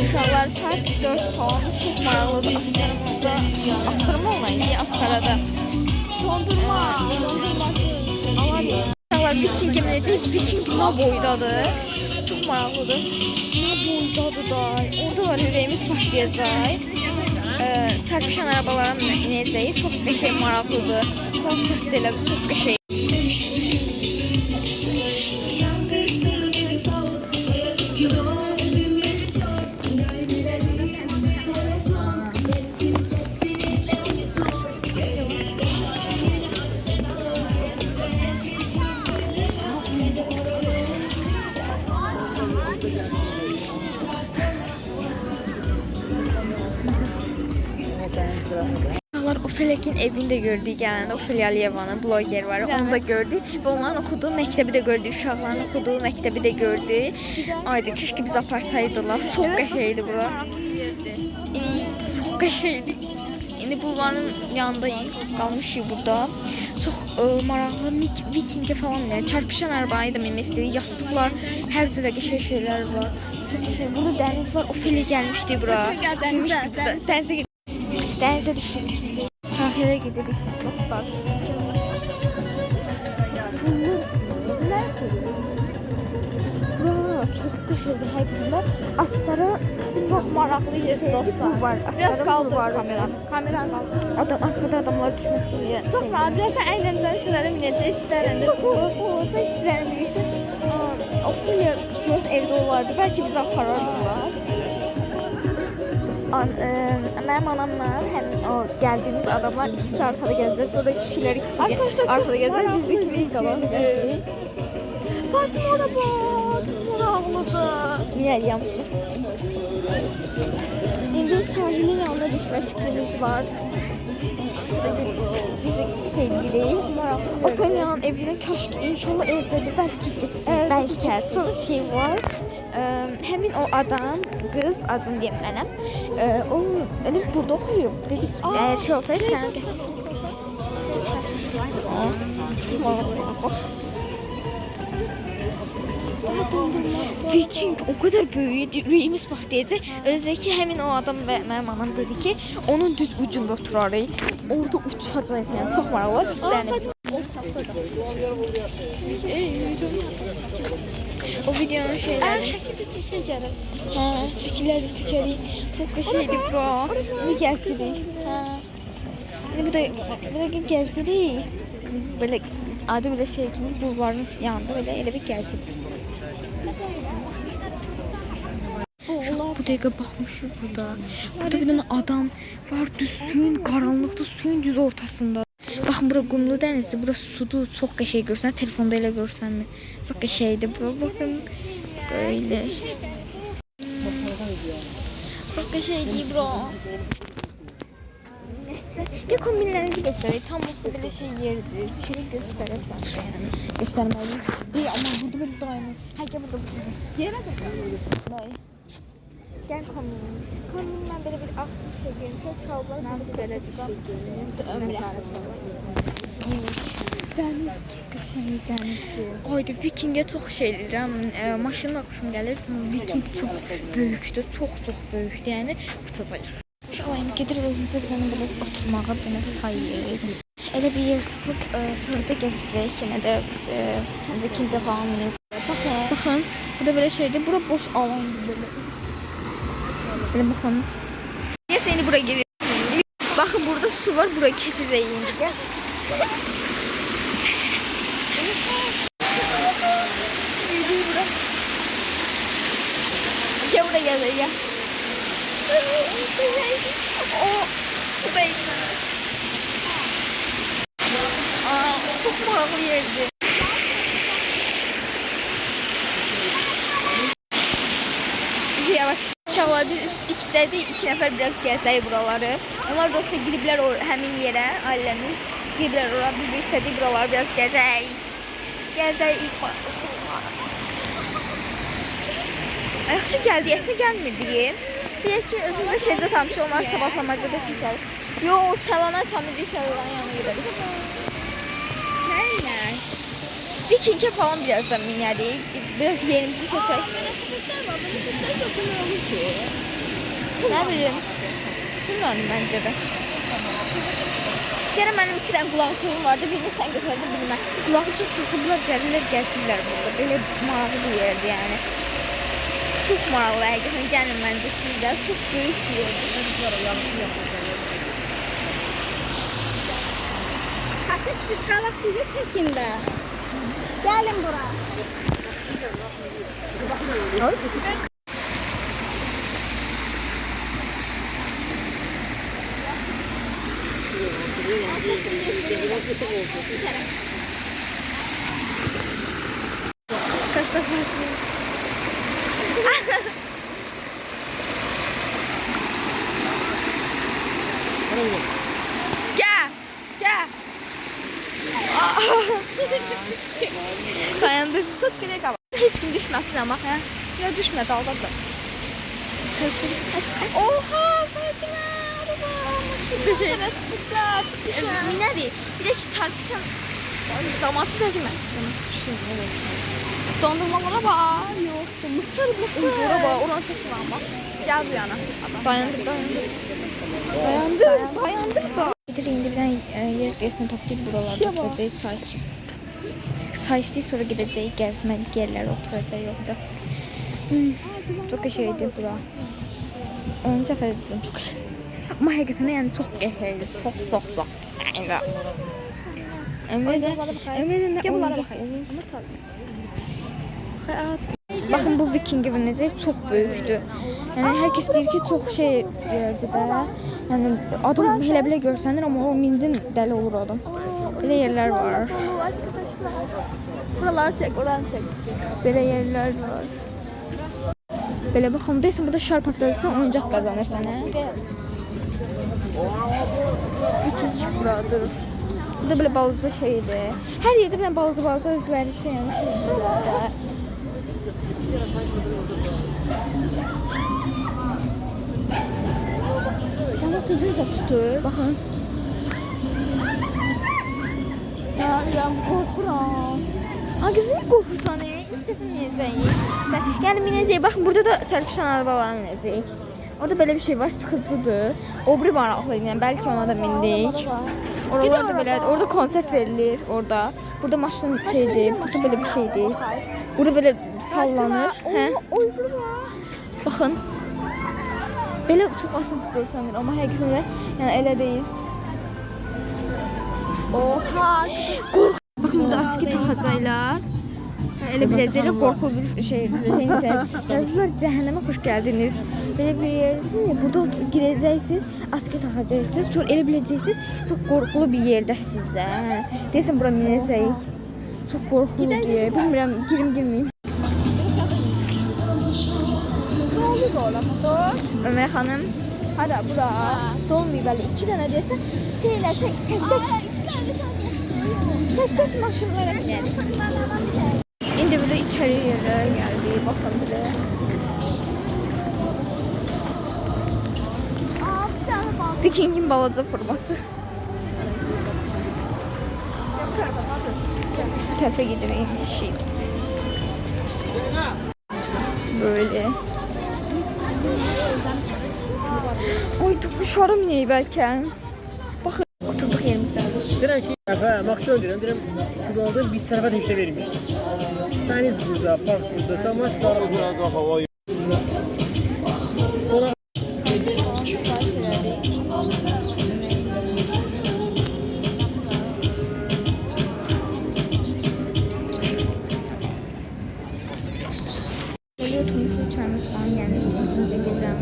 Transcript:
Uşaqlar part 4 falan çok maraqlıdır. Astarada, Astarama olaydı, Astarada. Dondurma. Uşaqlar Viking geminəcək, Viking nə boydadır. Çox maraqlıdır. Nə boydadır da. Orada var ürəyimiz partlayacaq. Çarpışan arabalara minəcək. Çox qəşəng maraqlıdır. Konsept elə çox qəşəng. Ofelia'nın evini de gördük yani. Ofelia Aliyevanın bloger var. Onu da gördük. Ve onların okuduğu mektebi de gördük. Uşaqların okuduğu mektebi de gördük. Aydı keşke biz aparsaydılar. Çok qəşəngdi bura. Çok qəşəngdi. İndi bulvarın yanındayız. Qalmışıq burada. Çox maraqlı Viking'e falan yani. Çarpışan arabayı da minmək yastıklar, hər cürə qəşəng şeyler var. Çok qəşəng. Burada dəniz var. Ofelia gəlmişdi bura. Denize düştük. Sahile gidelim dostlar. Bura çok güzeldi həqiqətən. Astara çok maraqlı yerdir dostlar. Var. Biraz kaldır var. Kameran kaldır. Adam arkada adamlar düşməsin diye. Çok rahat. Biraz sen eğlenceli şeylere minəcək istərəndə. Olsa sizlerle birlikte. Ophelia biraz evde olardı. Belki bizi aparardılar. Mənim anamla həmin o gəldiyimiz adamlar ikisi arkada gəzdi. Sonra kişiler ikisi arkada gəzdi. Biz de ikimiz qabaq gəzdik. Fatıma da bu. Çok maraqlıdır. Minəliyəm. İndi sahilin yanına düşmə fikrimiz var. Sevgili Ophelia'nın evine kaşk inşallah evdedir. Belki çok şey var. Həmin o adam, qız adını deyim mənəm. O elə burada oxuyub. Dedik əgər şey olsaydı sənə gətir. Viking o kadar böyüdü, ürəyimiz partlayacaq. Özdəki həmin o adam və mənim anam dedi ki, onun düz ucunda oturarıq. Orada uçacaq, yəni çox maraqlı. Sizlərin o videonun şeyləri. Şəkildə çəkəcəm. Hə, şəkillər də çəkərik. Çox qəşəngdir bura. İndi gəzirik. Hə. İndi bu da gəzirik. Belə adı belə şey kimi bulvarın yanında belə bir gəzirik. Bu dəqiqə baxmışıq burada. Burada bir dənə adam var, düz suyun qaranlıqda, suyun düz ortasında. Baxın bura qumlu dənizdir, bura sudur, çox qəşəng görsən, telefonda elə görsənmi? Çox qəşəngdir bura, baxın. Böyle. Çok qəşəngdir bura. Bir kombinlerinizi göstereyim. Tam olsa böyle şey yerdir. Bir şey gösterəsən yani. Göstermeliyiz. Değil ama burada böyle daimi. Gel burada bu sefer. Yere de Dayı. Gel kombinin. Kombinler böyle bir ak bir şey görüyor. Çok şalvar. Ben böyle bir şey görüyorum. Ömrü. Dəniz çox qəşəng dənizdir. Ayda Vikingə çox şey edirəm. Maşınla xoşum gəlir. Viking çox böyükdür, çox böyükdür. Yəni uçacaq. Şalayım gedirik özümüzə bir dənə belə oturmağa, bir dənə çay yeyək. Elə bir yer tapıb sonra da gəzəcək. Yenə də Vikingdə falan minəcək. Baxın, burada belə şeydir. Bura boş alandır belə. Belə baxın. Ya seni buraya geliyor. Bakın burada su var. Buraya keçəcək indi. Gəl. Gel buraya gel. O sudayım. Çok maraqlı yerdi. Yavaş. İnşallah biz ikide de 2 nəfər biraz gəzək buraları. Onlar da olsa gidiblər həmin yerə, ailəmiz gidiblər oraya. Biz de istədik buraları biraz gəzək. Gəzək ilk yaxşı gəldi, əsə gəlmirdik. Deyək ki, özümüzə şeydə tanışıq, onlar sabahlamacada keçərik. Yox, Çalana tanıdığı Çalanın yanına gedərik. Nəylər? Viking'e falan birazdan minərik. Biraz yerimizi seçək. Ne bileyim. Bilmiyorum bence de. Gene benim 2 tane kulakçığım vardı. Birini sen götürdün, birini ben. Kulakçık takıblar gelirler, gelsinler burada. Böyle maraqlı bir yerdi yani. Çok maraqlı həqiqətən. Gəlin bence sizler. Çok büyük bir yerdi. Hafif bir kalak bizi çekin de. Gelin buraya. Kaç defa Gel. Gel. Dayandır. Tut direkt ama. Hiç kim düşmesin ama. He? Ya düşme dalga da. Oha Fatime. Minədir. Bir də ki tartışan. Damatı çəkmə. Dondurmalara bak. Yok. Mısır. Ucura bax, oranı çəkmə amma. Gel bu yana. Dayandır. Dayandır da. İndi bir dənə yer deyəsən tapdıq buralarda oturacaq çay üçün. Çay içdik, sonra gedəcəyik gəzməlik yerlərə oturacaq orada. Çok qəşəngdir bura. Onu dəfə dedim, çox qəşəngdir. Amma həqiqətən yəni çox qəşəngdir. Çox. Yəni. Əmrədən də olacaq. Baxın bu Viking evi necə çox böyükdür. Yəni hər kəs deyir ki, çox şey yerdir də. Yəni adam elə görsənir, amma o mindin dəli olur adam. Belə yerlər var. Arkadaşlar. Buraları çek, oranı çek. Belə yerlər var. Belə baxın, deyəsən burada şarp atlarsan oyuncaq qazanırsan, hə? Viking buradır. Bu da belə balaca şeydir. Hər yerdə bir balaca özləri şey yəni. Canım tüzünce tutur. Bakın. Ya korkuram. Ha kız ne korkursan İlk defa minəcəyik. Yəni minəcəyik. Baxın burada da çarpışan araba var minəcəyik. Orada belə bir şey var, sıxıcıdır. O bir maraqlı yəni bəlkə ona da mindik. Oralarda belə, orada konsert verilir orada. Burada maşın şeydir, burada belə bir şeydir. Burada belə sallanır. Hə? Baxın. Belə çox asan görsənir, amma həqiqətən də yəni elə deyil. Oha. Qorx. Baxın burada açıqı taxacaqlar. Elə biləcəklər qorxulu bir şey. Yazılar cəhənnəmə xoş gəldiniz. Belə bir yer. Burada girəcəksiniz, açıqı taxacaqsınız. Sonra elə biləcəksiniz çox qorxulu bir yerdəsiz də. Deyəsən bura minəcəyik. Çox qorxulu deyə. Bilmirəm, girməyim. Ömer xanım, hara bura dolmuyor belə 2 dənə desən, şeylər tək maşınlara minərik. İndi burada içəri yerlərə gəldik, baxın belə. Vikingin balaca forması. Tərəfə gidirik. Böyle. Oy düşarım neyi belki. Bakın oturduk yerimizde. Direkt maksimum diyorum. Direkt kullandığı bir tarafa da işte vermiyor. Deniz burada, park burada, çamaşır burada. Böyle oturmuş uçağımız falan gelmesi için çekeceğim.